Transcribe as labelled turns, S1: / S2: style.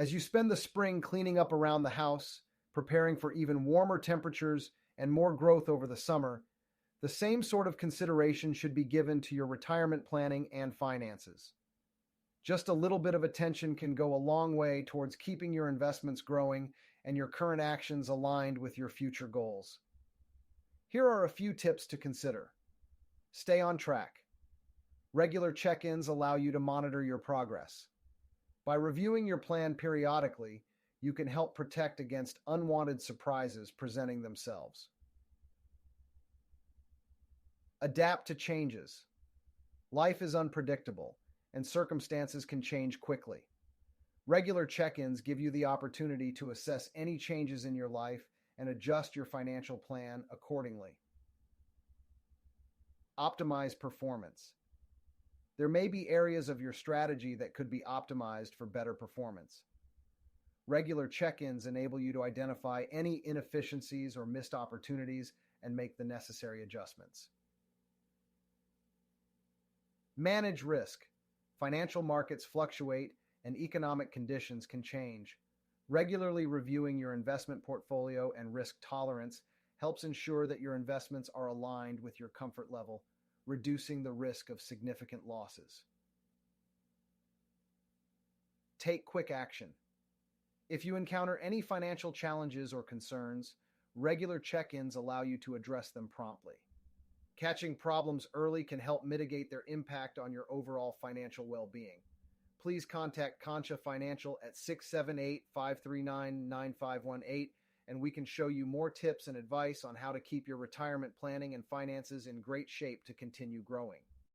S1: As you spend the spring cleaning up around the house, preparing for even warmer temperatures and more growth over the summer, the same sort of consideration should be given to your retirement planning and finances. Just a little bit of attention can go a long way towards keeping your investments growing and your current actions aligned with your future goals. Here are a few tips to consider. Stay on track. Regular check-ins allow you to monitor your progress. By reviewing your plan periodically, you can help protect against unwanted surprises presenting themselves. Adapt to changes. Life is unpredictable, and circumstances can change quickly. Regular check-ins give you the opportunity to assess any changes in your life and adjust your financial plan accordingly. Optimize performance. There may be areas of your strategy that could be optimized for better performance. Regular check-ins enable you to identify any inefficiencies or missed opportunities and make the necessary adjustments. Manage risk. Financial markets fluctuate and economic conditions can change. Regularly reviewing your investment portfolio and risk tolerance helps ensure that your investments are aligned with your comfort level, reducing the risk of significant losses. Take quick action. If you encounter any financial challenges or concerns, regular check-ins allow you to address them promptly. Catching problems early can help mitigate their impact on your overall financial well-being. Please contact Concha Financial at 678-539-9518, and we can show you more tips and advice on how to keep your retirement planning and finances in great shape to continue growing.